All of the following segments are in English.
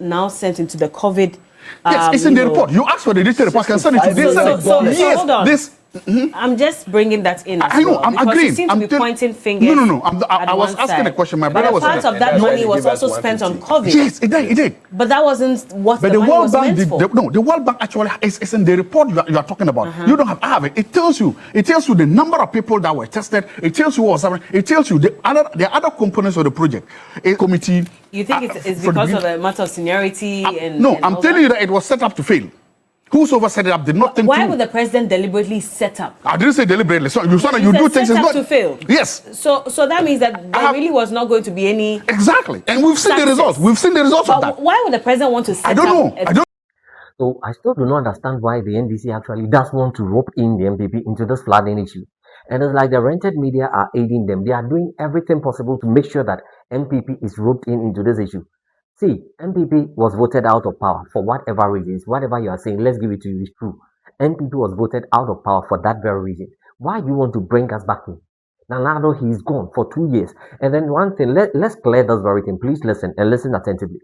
now sent into the COVID. Yes, it's in the report. You asked for the detailed report. I can send it to you. So hold on. I'm just bringing that in. I know. I'm agreeing. You seem to be pointing fingers. No. I was asking a question. My brother was saying. Part of that money was also spent on COVID. Yes, it did. But that wasn't what the money was meant for. The World Bank actually is in the report you are talking about. You don't have it. It tells you the number of people that were tested. It tells you what was happening. It tells you the other components of the project. A committee. You think it's because of a matter of seniority? No, I'm telling you that it was set up to fail. Whosoever set it up did not think. Why would the president deliberately set up? I didn't say deliberately. So you saw that you do things to fail. Yes. So that means that there really was not going to be any. Exactly, and we've seen the results. We've seen the results of that. Why would the president want to set up? I don't know. So I still do not understand why the NDC actually does want to rope in the MPP into this flooding issue. And it's like the rented media are aiding them. They are doing everything possible to make sure that MPP is roped into this issue. See, MPP was voted out of power for whatever reasons. Whatever you are saying, let's give it to you, it's true. MPP was voted out of power for that very reason. Why do you want to bring us back in? Now he's gone for 2 years. And then one thing, let's clear this very thing. Please listen and listen attentively.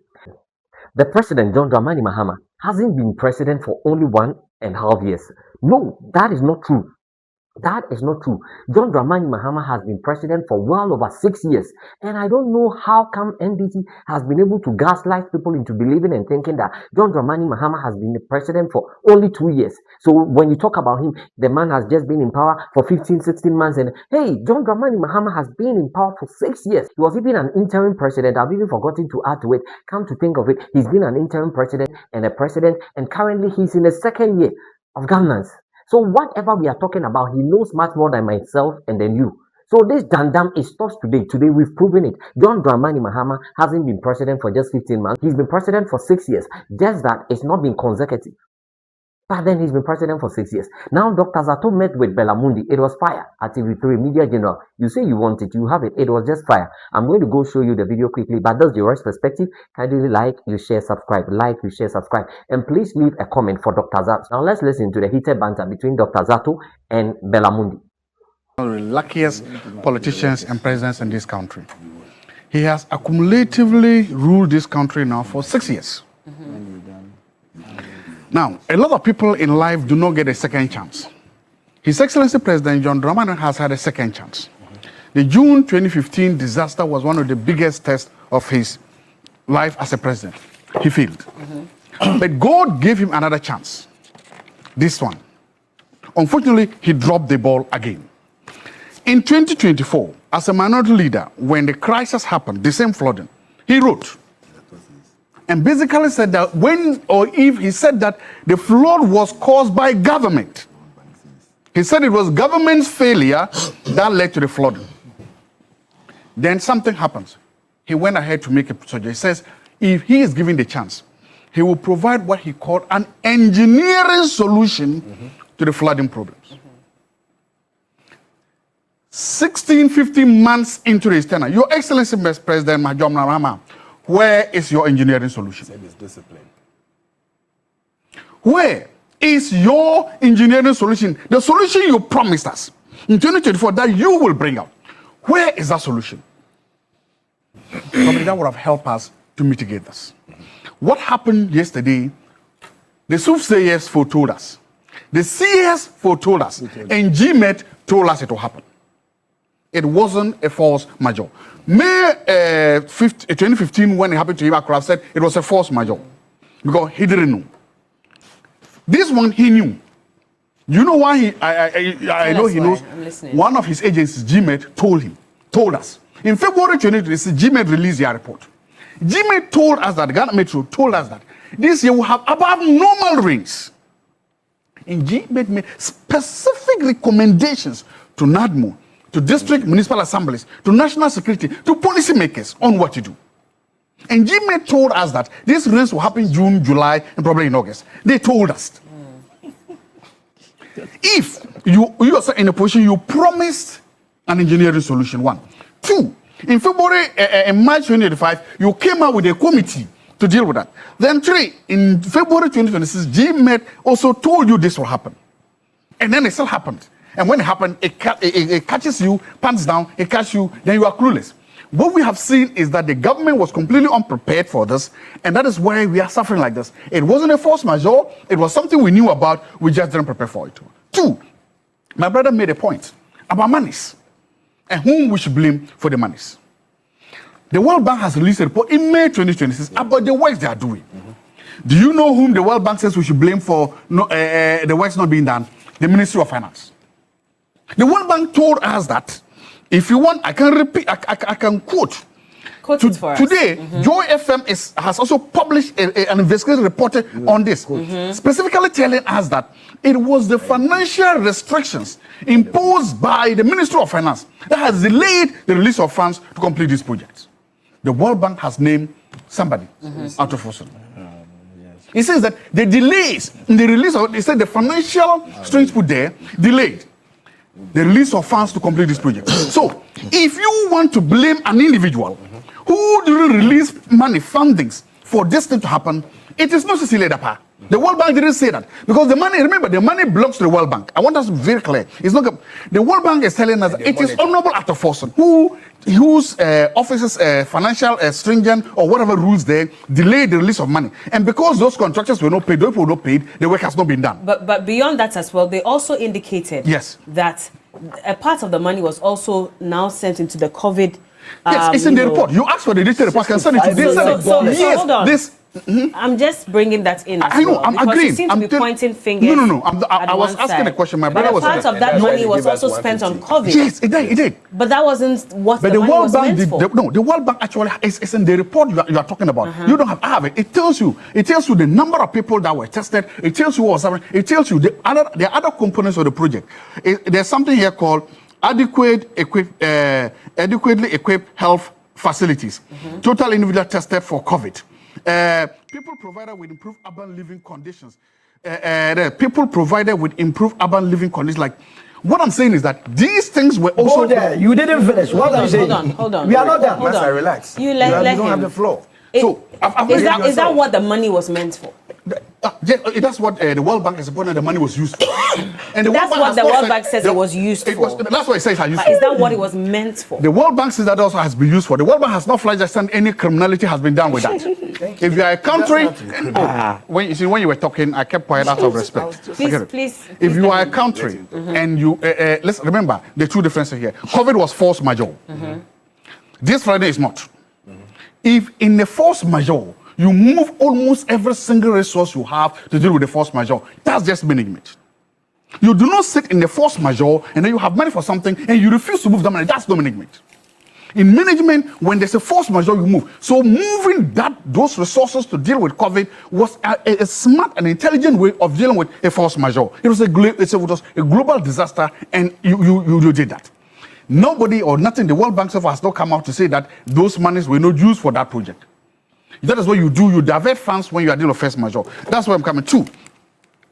The president, John Dramani Mahama, hasn't been president for only 1.5 years. No, that is not true. That is not true. John Dramani Mahama has been president for well over 6 years. And I don't know how come NDC has been able to gaslight people into believing and thinking that John Dramani Mahama has been the president for only 2 years. So when you talk about him, the man has just been in power for 15, 16 months. And hey, John Dramani Mahama has been in power for 6 years. He was even an interim president. I've even forgotten to add to it. Come to think of it, he's been an interim president and a president. And currently he's in the second year of governance. So whatever we are talking about, he knows much more than myself and than you. So this dandam is stops today. Today we've proven it. John Dramani Mahama hasn't been president for just 15 months. He's been president for 6 years. Just that it's not been consecutive. But then he's been president for 6 years. Now Dr Zaato met with Berla Mundi. It was fire at TV3 Media General. You say you want it, you have it. It was just fire. I'm going to go show you the video quickly, but that's the OWURA'S perspective. Kindly like, you share, subscribe. Like, you share, subscribe. And please leave a comment for Dr Zaato. Now let's listen to the heated banter between Dr Zaato and Berla Mundi. One of the luckiest politicians and presidents in this country. He has accumulatively ruled this country now for 6 years. Now, a lot of people in life do not get a second chance. His Excellency President John Dramani has had a second chance. The June 2015 disaster was one of the biggest tests of his life as a president. He failed. But God gave him another chance. This one. Unfortunately, he dropped the ball again. In 2024, as a minority leader, when the crisis happened, the same flooding, he wrote, and basically said that he said that the flood was caused by government. He said it was government's failure that led to the flooding. Then something happens. He went ahead to make a procedure. He says if he is given the chance, he will provide what he called an engineering solution to the flooding problems. 16, 15 months into his tenure, Your Excellency President John Mahama, where is your engineering solution? Discipline. Where is your engineering solution? The solution you promised us in 2024 that you will bring out. Where is that solution? Probably that would have helped us to mitigate this. What happened yesterday, the soothsayers foretold us. The seers foretold us. And GMET told us it will happen. It wasn't a force majeure. May 2015, when it happened to him, I could have said it was a force majeure because he didn't know. This one he knew. You know why I know he knows. One of his agencies, GMET, told us. In February 2020, GMET released their report. GMET told us that, Ghana Metro told us that this year will have above normal rains. And GMET made specific recommendations to NADMO, to district municipal assemblies, to national security, to policymakers on what to do. And GMET told us that these rains will happen June, July, and probably in August. They told us. If you are in a position, you promised an engineering solution, 1. 2, in February and March 2025, you came out with a committee to deal with that. Then 3, in February 2026, GMET also told you this will happen. And then it still happened. And when it happened, it catches you, pants down, it catches you, then you are clueless. What we have seen is that the government was completely unprepared for this, and that is why we are suffering like this. It wasn't a force majeure. It was something we knew about. We just didn't prepare for it. 2, my brother made a point about monies and whom we should blame for the monies. The World Bank has released a report in May 2026 about the works they are doing. Do you know whom the World Bank says we should blame for the works not being done? The Ministry of Finance. The World Bank told us that, if you want, I can repeat, I can quote. Quote it for us. Today, Joy FM has also published an investigation report on this, specifically telling us that it was the financial restrictions imposed by the Ministry of Finance that has delayed the release of funds to complete these projects. The World Bank has named somebody out of Austin. It says that the delays in the release of, it said the financial strings put there delayed the release of funds to complete this project. So, if you want to blame an individual who didn't release money, fundings for this thing to happen, it is not Cecilia Dapa. The World Bank didn't say that. Because the money, remember, the money belongs to the World Bank. I want us to be very clear. It's not the World Bank is telling us it is Honorable Arthur Forson whose offices, financial stringent or whatever rules there, delayed the release of money. And because those contractors were not paid, those people were not paid, the work has not been done. But beyond that as well, they also indicated that a part of the money was also now sent into the COVID. Yes, it's in the report. You asked for the detailed report. I can send it to you. So hold on. I'm just bringing that in. I know. I'm agreeing. You seem to be pointing fingers. No. I was asking a question. My brother was. But part of that money was also spent on COVID. Yes, it did. But that wasn't what the money was meant for. No, the World Bank actually is in the report you are talking about. You don't have it. It tells you the number of people that were tested. It tells you what was happening. It tells you the other components of the project. There's something here called adequately equipped health facilities. Total individual tested for COVID. People provided with improved urban living conditions. People provided with improved urban living conditions. Like, what I'm saying is that these things were also. Hold there. You didn't finish. What I'm saying. Hold on. We are not done. Master, relax. You don't have the floor. Is that what the money was meant for? That's what the World Bank is reporting the money was used for. And that's what the World Bank says it was used for. That's what it says. Is that what it was meant for? The World Bank says that also has been used for. The World Bank has not flagged that any criminality has been done with that. If you are a country, when you were talking, I kept quiet out of respect. Please. If you are a country and you let's remember the two differences here. COVID was force majeure. This Friday is not. If in the force majeure you move almost every single resource you have to deal with the force majeure, that's just management. You do not sit in the force majeure and then you have money for something and you refuse to move the money. That's no management. In management, when there's a force majeure, you move. So moving those resources to deal with COVID was a smart and intelligent way of dealing with a force majeure. It was a global disaster, and you did that. Nobody or nothing, the World Bank so far has not come out to say that those monies were not used for that project. That is what you do. You divert funds when you are dealing with force majeure. That's where I'm coming to.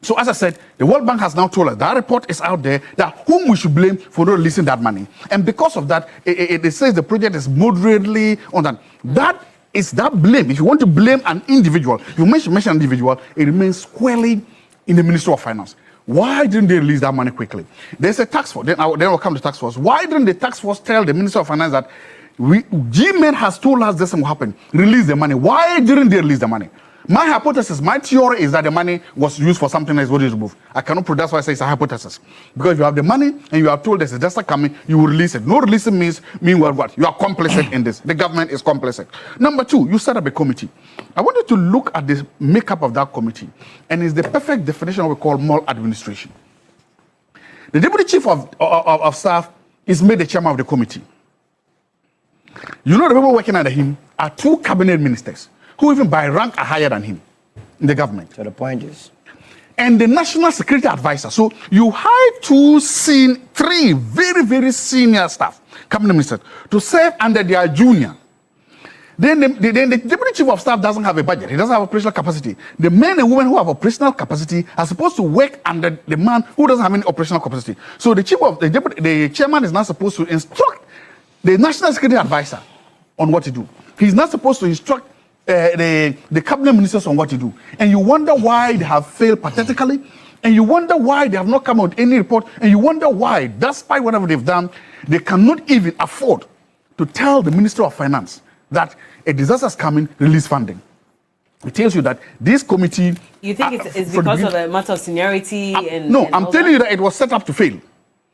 So as I said, the World Bank has now told us that report is out there, that whom we should blame for not releasing that money. And because of that, it says the project is moderately on that. That is that blame. If you want to blame an individual, you mention an individual, it remains squarely in the Ministry of Finance. Why didn't they release that money quickly? There's a task force. Then we'll come to task force. Why didn't the task force tell the Ministry of Finance that GMED has told us this will happen? Release the money. Why didn't they release the money? My hypothesis, my theory is that the money was used for something else. What is removed? I cannot prove. That's why I say it's a hypothesis. Because if you have the money and you are told there's a disaster coming, you will release it. No releasing meanwhile what? You are complicit in this. The government is complicit. Number two, you set up a committee. I want you to look at the makeup of that committee, and it's the perfect definition of what we call maladministration. The deputy chief of staff is made the chairman of the committee. You know the people working under him are two cabinet ministers, who even by rank are higher than him in the government. So the point is. And the national security advisor. So you hire three very, very senior staff, cabinet ministers, to serve under their junior. Then the deputy chief of staff doesn't have a budget. He doesn't have operational capacity. The men and women who have operational capacity are supposed to work under the man who doesn't have any operational capacity. So the chairman is not supposed to instruct the national security advisor on what to do. He's not supposed to instruct the cabinet ministers on what to do. And you wonder why they have failed pathetically, and you wonder why they have not come out with any report, and you wonder why, despite whatever they've done, they cannot even afford to tell the Minister of Finance that a disaster is coming, release funding. It tells you that this committee... You think it's because of a matter of seniority? I'm telling you that it was set up to fail.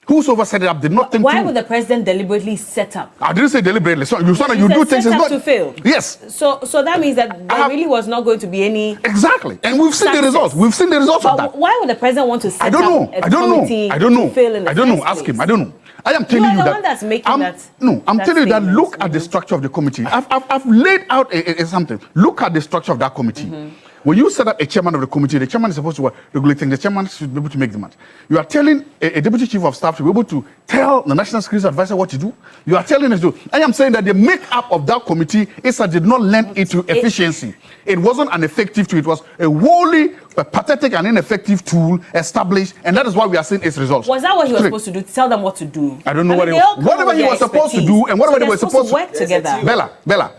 Whosoever set it up did not think Why would the president deliberately set up? I didn't say deliberately. So you saw that you do things set up to fail. Yes. So that means that there really was not going to be any... Exactly. And we've seen the results. We've seen the results of that. Why would the president want to set I don't know. up a committee to fail in the I don't know. first Ask place? him. I don't know. I am telling you the that. One that's making that. No, I'm telling you that. Statement. Look at the structure of the committee. I've laid out something. Look at the structure of that committee. When you set up a chairman of the committee, the chairman is supposed to regulate things. The chairman should be able to make the match. You are telling a deputy chief of staff to be able to tell the national security advisor what to do. You are telling us to. I am saying that the makeup of that committee did not lend it to efficiency. It wasn't an effective tool. It was a wholly pathetic and ineffective tool established, and that is why we are seeing its results. Was that what he was supposed to do? To tell them what to do? I don't know whatever he was supposed to do, and whatever they were supposed to work together. Bella,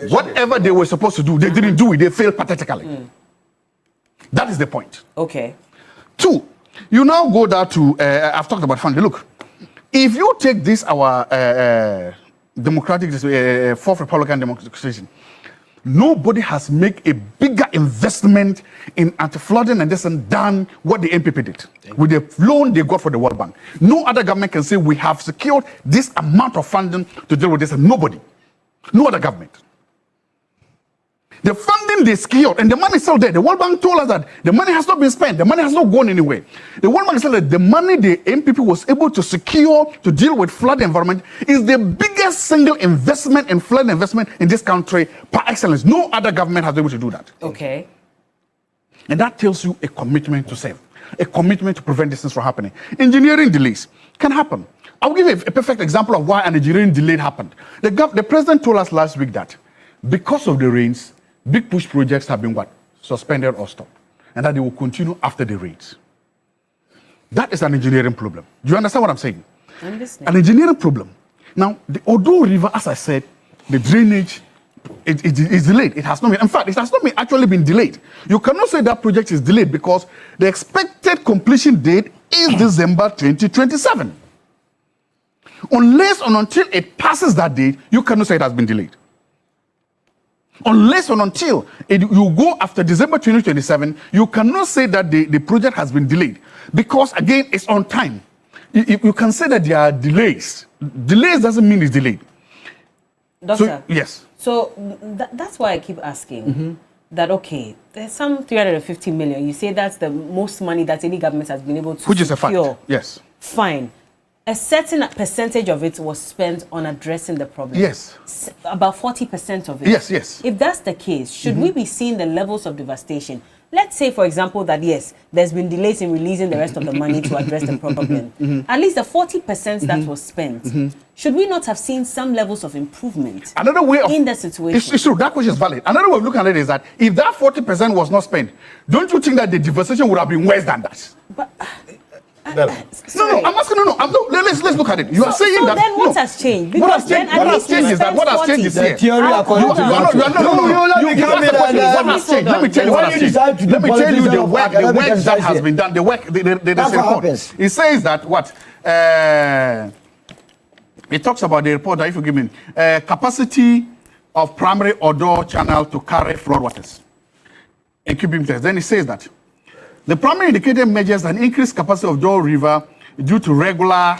whatever they were supposed to do, they didn't do it. They failed pathetically. That is the point. Okay. 2, you now go down to I've talked about funding. Look, if you take this our democratic fourth Republican democratization, nobody has made a bigger investment in anti-flooding and this and done what the MPP did with the loan they got for the World Bank. No other government can say we have secured this amount of funding to deal with this, and nobody, no other government. The funding they secured, and the money is still there. The World Bank told us that the money has not been spent. The money has not gone anywhere. The World Bank said that the money the MPP was able to secure to deal with flood environment is the biggest single investment in flood investment in this country par excellence. No other government has been able to do that. Okay. And that tells you a commitment to save, a commitment to prevent these things from happening. Engineering delays can happen. I'll give you a perfect example of why an engineering delay happened. The president told us last week that because of the rains, big push projects have been suspended or stopped, and that they will continue after the rains. That is an engineering problem. Do you understand what I'm saying? I'm listening. An engineering problem. Now, the Odo River, as I said, the drainage is delayed. It has not been. In fact, it has not actually been delayed. You cannot say that project is delayed because the expected completion date is December 2027. Unless and until it passes that date, you cannot say it has been delayed. Unless and until you go after December 2027, you cannot say that the project has been delayed. Because, again, it's on time. You can say that there are delays. Delays doesn't mean it's delayed. Doctor, yes. So that's why I keep asking that, okay, there's some 350 million. You say that's the most money that any government has been able to Which is a fact, yes. Fine. A certain percentage of it was spent on addressing the problem. Yes. About 40% of it. Yes. If that's the case, should we be seeing the levels of devastation? Let's say, for example, that yes, there's been delays in releasing the rest of the money to address the problem. At least the 40% that was spent, should we not have seen some levels of improvement in the situation? It's true, that question is valid. Another way of looking at it is that if that 40% was not spent, don't you think that the devastation would have been worse than that? But, No, I'm asking. Let's look at it. You are saying that. Then what has changed? What has changed is that what has changed is here. Theory according to What has changed? Let me tell you what has changed. Let me tell you the work that has been done. The work. There's a report. It says that what? It talks about the report that if you give me capacity of primary Odo channel to carry floodwaters in cubic meters. Then it says that the primary indicator measures an increased capacity of Odo River due to regular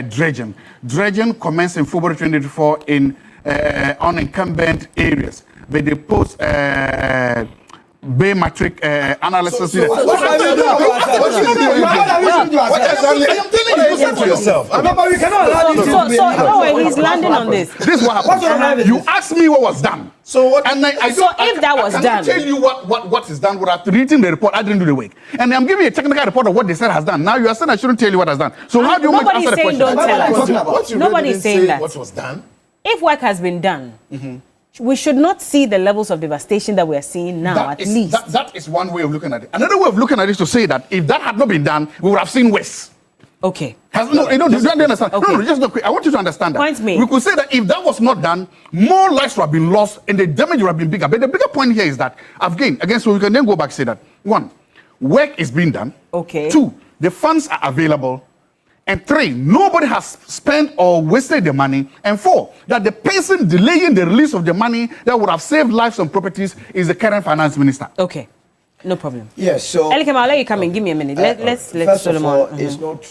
dredging. Dredging commenced in February 2024 in unincumbent areas. But the post Baymetric analysis. What we cannot allow you to So he's landing on this. This is what happened. You asked me what was done. So if that was done, I tell you what is done without reading the report. I didn't do the work, and I'm giving you a technical report of what they said has done. Now you are saying I shouldn't tell you what has done. So how do you answer the question? Don't tell us. Nobody's saying that. What was done? If work has been done, we should not see the levels of devastation that we are seeing now. That is one way of looking at it. Another way of looking at it is to say that if that had not been done, we would have seen worse. Okay. Do you understand? Okay. No, just look quick. I want you to understand that. Point me. We could say that if that was not done, more lives would have been lost and the damage would have been bigger. But the bigger point here is that, again, so we can then go back and say that, 1, work is being done. Okay. 2, the funds are available. And 3, nobody has spent or wasted the money. And 4, that the person delaying the release of the money that would have saved lives and properties is the current finance minister. Okay, no problem. Yes, so... Elikem, I'll let you come and give me a minute. Let's first Solomon. of all, it's not